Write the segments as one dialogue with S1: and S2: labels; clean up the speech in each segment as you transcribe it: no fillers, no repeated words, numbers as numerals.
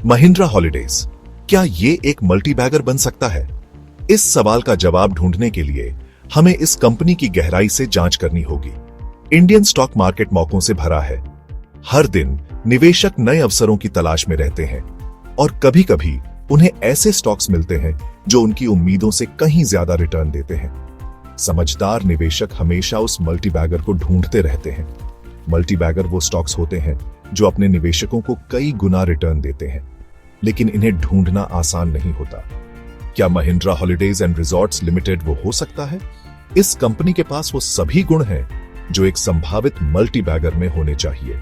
S1: Mahindra holidays, क्या ये एक मल्टीबैगर बन सकता है? इस सवाल का जवाब ढूंढने के लिए हमें इस कंपनी की गहराई से जांच करनी होगी। इंडियन स्टॉक मार्केट मौकों से भरा है। हर दिन निवेशक नए अवसरों की तलाश में रहते हैं और कभी कभी उन्हें ऐसे स्टॉक्स मिलते हैं जो उनकी उम्मीदों से कहीं ज्यादा रिटर्न देते हैं। समझदार निवेशक हमेशा उस मल्टीबैगर को ढूंढते रहते हैं। मल्टीबैगर वो स्टॉक्स होते हैं जो अपने निवेशकों को कई गुना रिटर्न देते हैं, लेकिन इन्हें ढूंढना आसान नहीं होता। क्या Mahindra holidays and resorts limited वो हो सकता है? इस कंपनी के पास वो सभी गुण हैं जो एक संभावित मल्टीबैगर में होने चाहिए।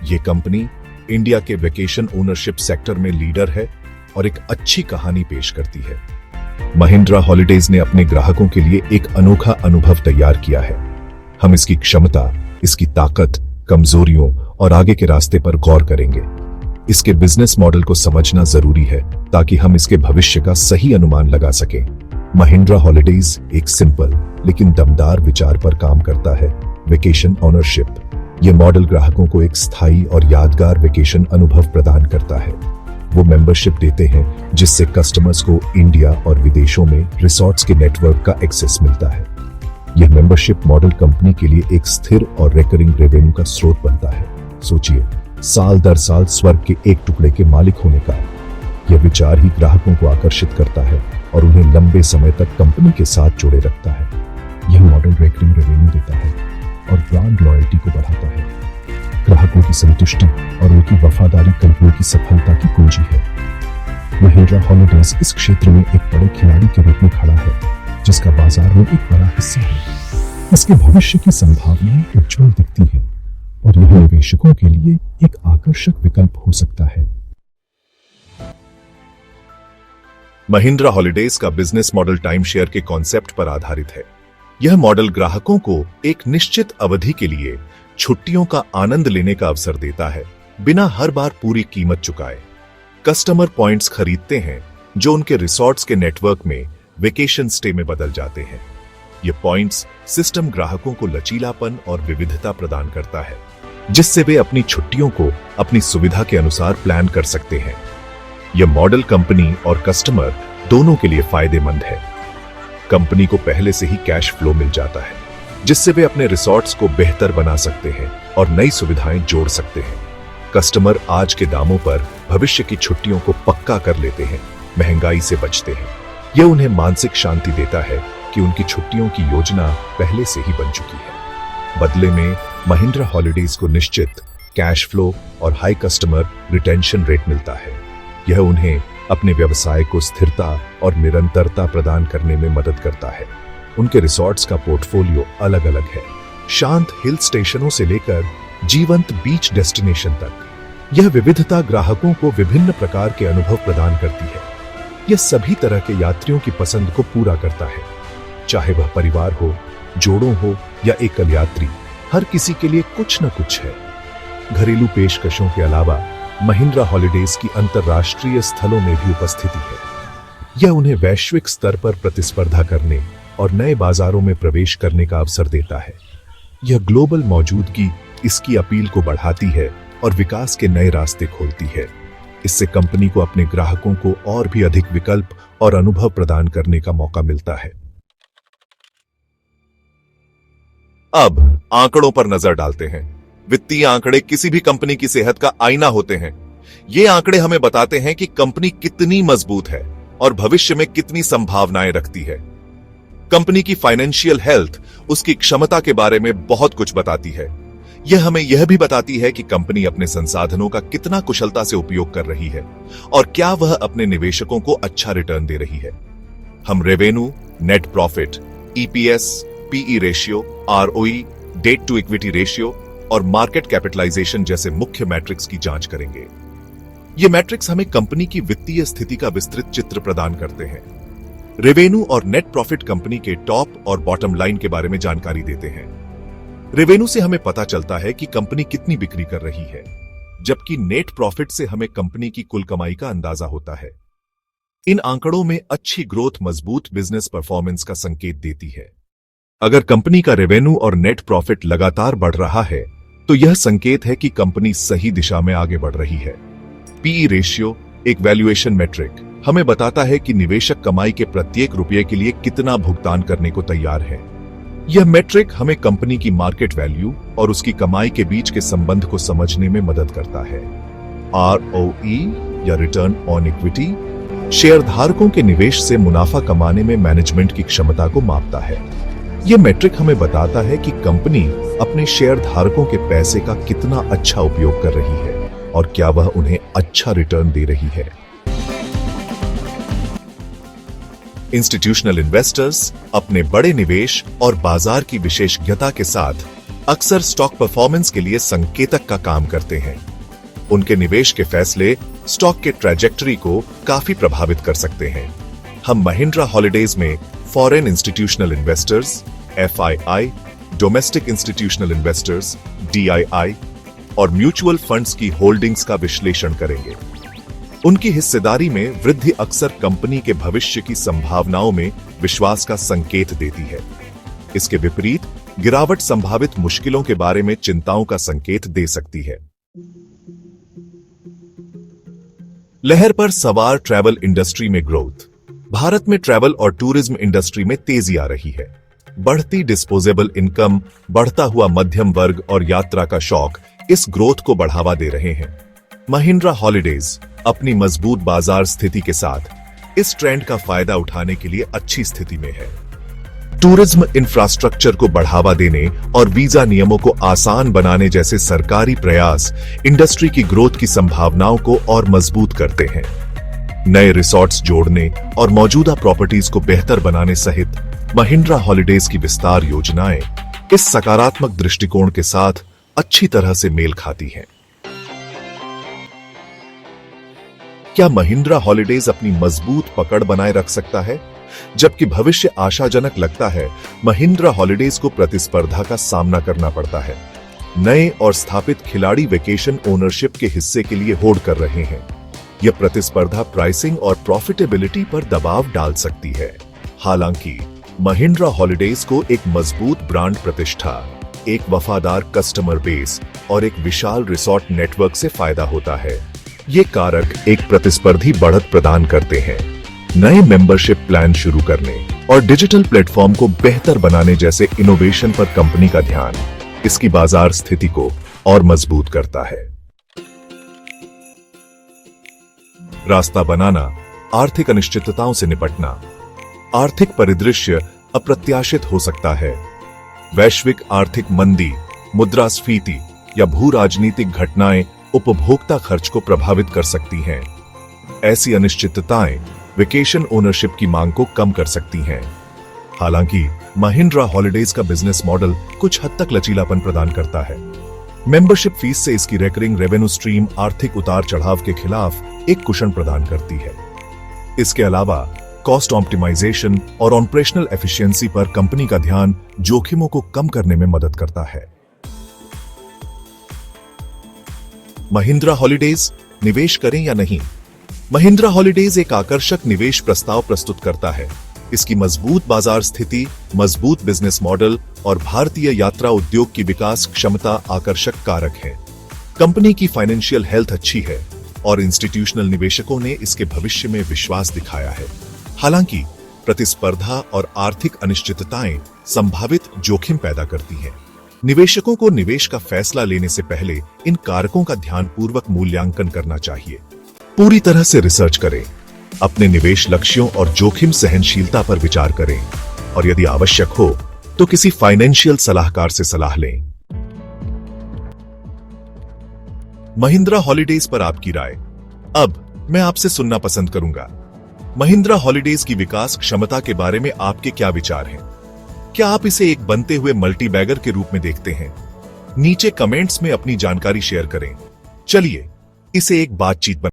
S1: ये कंपनी इंडिया के वेकेशन ओनरशिप सेक्टर में लीडर है और एक अच्छी कहानी पेश करती है। महिंद्रा हॉलिडेज ने अपने ग्राहकों के लिए एक अनोखा अनुभव तैयार किया है। हम इसकी क्षमता, इसकी ताकत, कमजोरियों और आगे के रास्ते पर गौर करेंगे। इसके बिजनेस मॉडल को समझना जरूरी है ताकि हम इसके भविष्य का सही अनुमान लगा सकें। महिंद्रा हॉलिडेज एक सिंपल लेकिन दमदार विचार पर काम करता है, वेकेशन ओनरशिप। यह मॉडल ग्राहकों को एक स्थायी और यादगार वेकेशन अनुभव प्रदान करता है। वो मेंबरशिप देते हैं जिससे कस्टमर्स को इंडिया और विदेशों में रिसॉर्ट्स के नेटवर्क का एक्सेस मिलता है। यह मेंबरशिप मॉडल कंपनी के लिए एक स्थिर और रिकरिंग रेवेन्यू का स्रोत बनता है। सोचिए, साल दर साल स्वर्ग के एक टुकड़े के मालिक होने का। यह विचार ही ग्राहकों को आकर्षित करता है और उन्हें लंबे समय तक कंपनी के साथ जोड़े रखता है। यह मॉडल रिकरिंग रेवेन्यू देता है और ब्रांड लॉयल्टी को बढ़ाता है। ग्राहकों की संतुष्टि और उनकी वफादारी कंपनी की सफलता की कुंजी है। महिंद्रा हॉलिडेज इस क्षेत्र में एक बड़े खिलाड़ी के रूप में खड़ा है जिसका बाजार में एक बड़ा हिस्सा है। इसके भविष्य की संभावनाएं उज्जवल दिखती हैं और यह निवेशकों के लिए एक आकर्षक विकल्प हो सकता है। महिंद्रा हॉलिडेज का बिजनेस मॉडल टाइम शेयर के कॉन्सेप्ट पर आधारित है। यह मॉडल ग्राहकों को एक निश्चित अवधि के लिए छुट्टियों का आनंद लेने का अवसर देता है, बिना हर बार पूरी कीमत चुकाए। कस्टमर पॉइंट्स खरीदते हैं जो उनके रिसॉर्ट्स के नेटवर्क में वेकेशन स्टे में बदल जाते हैं। ये पॉइंट्स सिस्टम ग्राहकों को लचीलापन और विविधता प्रदान करता है, जिससे वे अपनी छुट्टियों को अपनी सुविधा के अनुसार प्लान कर सकते हैं। यह मॉडल कंपनी और कस्टमर दोनों के लिए फायदेमंद है। कंपनी को पहले से ही कैश फ्लो मिल जाता है, जिससे वे अपने रिसॉर्ट्स को बेहतर बना सकते हैं और नई सुविधाएं जोड़ सकते हैं। कस्टमर आज के दामों पर भविष्य की छुट्टियों को पक्का कर लेते हैं, महंगाई से बचते हैं। यह उन्हें मानसिक शांति देता है कि उनकी छुट्टियों की योजना पहले से ही बन चुकी है। बदले में महिंद्रा हॉलिडेज को निश्चित कैश फ्लो और हाई कस्टमर रिटेंशन रेट मिलता है। यह उन्हें अपने व्यवसाय को स्थिरता और निरंतरता प्रदान करने में मदद करता है। उनके रिसॉर्ट्स का पोर्टफोलियो अलग अलग है, शांत हिल स्टेशनों से लेकर जीवंत बीच डेस्टिनेशन तक। यह विविधता ग्राहकों को विभिन्न प्रकार के अनुभव प्रदान करती है। यह सभी तरह के यात्रियों की पसंद को पूरा करता है, चाहे वह परिवार हो, जोड़ों हो या एकल यात्री। हर किसी के लिए कुछ न कुछ है। घरेलू पेशकशों के अलावा महिंद्रा हॉलिडेज की अंतर्राष्ट्रीय स्थलों में भी उपस्थिति है। यह उन्हें वैश्विक स्तर पर प्रतिस्पर्धा करने और नए बाजारों में प्रवेश करने का अवसर देता है। यह ग्लोबल मौजूदगी इसकी अपील को बढ़ाती है और विकास के नए रास्ते खोलती है। इससे कंपनी को अपने ग्राहकों को और भी अधिक विकल्प और अनुभव प्रदान करने का मौका मिलता है। अब आंकड़ों पर नजर डालते हैं। वित्तीय आंकड़े किसी भी कंपनी की सेहत का आईना होते हैं। ये आंकड़े हमें बताते हैं कि कंपनी कितनी मजबूत है और भविष्य में कितनी संभावनाएं रखती है। कंपनी की फाइनेंशियल हेल्थ उसकी क्षमता के बारे में बहुत कुछ बताती है। यह हमें यह भी बताती है कि कंपनी अपने संसाधनों का कितना कुशलता से उपयोग कर रही है और क्या वह अपने निवेशकों को अच्छा रिटर्न दे रही है। हम revenue, net profit, EPS, PE ratio, ROE, debt to equity ratio और मार्केट कैपिटलाइजेशन जैसे मुख्य मैट्रिक्स की जांच करेंगे। ये मैट्रिक्स हमें कंपनी की वित्तीय स्थिति का विस्तृत चित्र प्रदान करते हैं। रेवेन्यू और नेट प्रॉफिट कंपनी के टॉप और बॉटम लाइन के बारे में जानकारी देते हैं। रेवेन्यू से हमें पता चलता है कि कंपनी कितनी बिक्री कर रही है, जबकि नेट प्रॉफिट से हमें कंपनी की कुल कमाई का अंदाजा होता है। इन आंकड़ों में अच्छी ग्रोथ मजबूत बिजनेस परफॉर्मेंस का संकेत देती है। अगर कंपनी का रेवेन्यू और नेट प्रॉफिट लगातार बढ़ रहा है, तो यह संकेत है कि कंपनी सही दिशा में आगे बढ़ रही है। पीई रेशियो एक वैल्यूएशन मेट्रिक हमें बताता है कि निवेशक कमाई के प्रत्येक रुपये के लिए कितना भुगतान करने को तैयार है। यह मेट्रिक हमें कंपनी की मार्केट वैल्यू और उसकी कमाई के बीच के संबंध को समझने में मदद करता है। ROE या रिटर्न ऑन इक्विटी शेयरधारकों के निवेश से मुनाफा कमाने में मैनेजमेंट की क्षमता को मापता है। यह मेट्रिक हमें बताता है कि कंपनी अपने शेयरधारकों के पैसे का कितना अच्छा उपयोग कर रही है और क्या वह उन्हें अच्छा रिटर्न दे रही है। इंस्टीट्यूशनल इन्वेस्टर्स अपने बड़े निवेश और बाजार की विशेषज्ञता के साथ अक्सर स्टॉक परफॉर्मेंस के लिए संकेतक का काम करते हैं। उनके निवेश के फैसले स्टॉक के ट्रैजेक्टरी को काफी प्रभावित कर सकते हैं। हम महिंद्रा हॉलिडेज में foreign institutional investors FII, domestic institutional investors DII और म्यूचुअल फंड्स की होल्डिंग्स का विश्लेषण करेंगे। उनकी हिस्सेदारी में वृद्धि अक्सर कंपनी के भविष्य की संभावनाओं में विश्वास का संकेत देती है। इसके विपरीत गिरावट संभावित मुश्किलों के बारे में चिंताओं का संकेत दे सकती है। लहर पर सवार ट्रैवल इंडस्ट्री में ग्रोथ। भारत में ट्रैवल और टूरिज्म इंडस्ट्री में तेजी आ रही है। बढ़ती डिस्पोजेबल इनकम, बढ़ता हुआ मध्यम वर्ग और यात्रा का शौक इस ग्रोथ को बढ़ावा दे रहे हैं। महिंद्रा हॉलिडेज अपनी मजबूत बाजार स्थिति के साथ इस ट्रेंड का फायदा उठाने के लिए अच्छी स्थिति में है। टूरिज्म इंफ्रास्ट्रक्चर को बढ़ावा देने और वीजा नियमों को आसान बनाने जैसे सरकारी प्रयास इंडस्ट्री की ग्रोथ की संभावनाओं को और मजबूत करते हैं। नए रिसोर्ट्स जोड़ने और मौजूदा प्रॉपर्टीज को बेहतर बनाने सहित महिंद्रा हॉलिडेज की विस्तार योजनाएं इस सकारात्मक दृष्टिकोण के साथ अच्छी तरह से मेल खाती हैं। क्या महिंद्रा हॉलिडेज अपनी मजबूत पकड़ बनाए रख सकता है? जबकि भविष्य आशाजनक लगता है, महिंद्रा हॉलिडेज को प्रतिस्पर्धा का सामना करना पड़ता है। नए और स्थापित खिलाड़ी वेकेशन ओनरशिप के हिस्से के लिए होड़ कर रहे हैं। यह प्रतिस्पर्धा प्राइसिंग और प्रॉफिटेबिलिटी पर दबाव डाल सकती है। हालांकि महिंद्रा हॉलिडेज को एक मजबूत ब्रांड प्रतिष्ठा, एक वफादार कस्टमर बेस और एक विशाल रिसोर्ट नेटवर्क से फायदा होता है। ये कारक एक प्रतिस्पर्धी बढ़त प्रदान करते हैं। नए मेंबरशिप प्लान शुरू करने और डिजिटल प्लेटफॉर्म को बेहतर बनाने जैसे इनोवेशन पर कंपनी का ध्यान इसकी बाजार स्थिति को और मजबूत करता है। रास्ता बनाना, आर्थिक अनिश्चितताओं से निपटना। आर्थिक परिदृश्य अप्रत्याशित हो सकता है। वैश्विक आर्थिक मंदी, मुद्रास्फीति या भू राजनीतिक घटनाएं उपभोक्ता खर्च को प्रभावित कर सकती हैं। ऐसी अनिश्चितताएं वेकेशन ओनरशिप की मांग को कम कर सकती हैं। हालांकि महिंद्रा हॉलिडेज का बिजनेस मॉडल कुछ हद तक लचीलापन प्रदान करता है। मेंबरशिप फीस से इसकी रिकरिंग रेवेन्यू स्ट्रीम आर्थिक उतार चढ़ाव के खिलाफ एक कुशन प्रदान करती है। इसके अलावा कॉस्ट ऑप्टिमाइजेशन और ऑपरेशनल एफिशिएंसी पर कंपनी का ध्यान जोखिमों को कम करने में मदद करता है। महिंद्रा हॉलिडेज निवेश करें या नहीं? महिंद्रा हॉलिडेज एक आकर्षक निवेश प्रस्ताव प्रस्तुत करता है। इसकी मजबूत बाजार स्थिति, मजबूत बिजनेस मॉडल और भारतीय यात्रा उद्योग की विकास क्षमता आकर्षक कारक है। कंपनी की फाइनेंशियल हेल्थ अच्छी है और इंस्टीट्यूशनल निवेशकों ने इसके भविष्य में विश्वास दिखाया है। हालांकि प्रतिस्पर्धा और आर्थिक अनिश्चितताएं संभावित जोखिम पैदा करती हैं। निवेशकों को निवेश का फैसला लेने से पहले इन कारकों का ध्यानपूर्वक मूल्यांकन करना चाहिए। पूरी तरह से रिसर्च करें, अपने निवेश लक्ष्यों और जोखिम सहनशीलता पर विचार करें और यदि आवश्यक हो तो किसी फाइनेंशियल सलाहकार से सलाह लें। महिंद्रा हॉलिडेज पर आपकी राय अब मैं आपसे सुनना पसंद करूंगा। महिंद्रा हॉलिडेज की विकास क्षमता के बारे में आपके क्या विचार हैं? क्या आप इसे एक बनते हुए मल्टी बैगर के रूप में देखते हैं? नीचे कमेंट्स में अपनी जानकारी शेयर करें। चलिए इसे एक बातचीत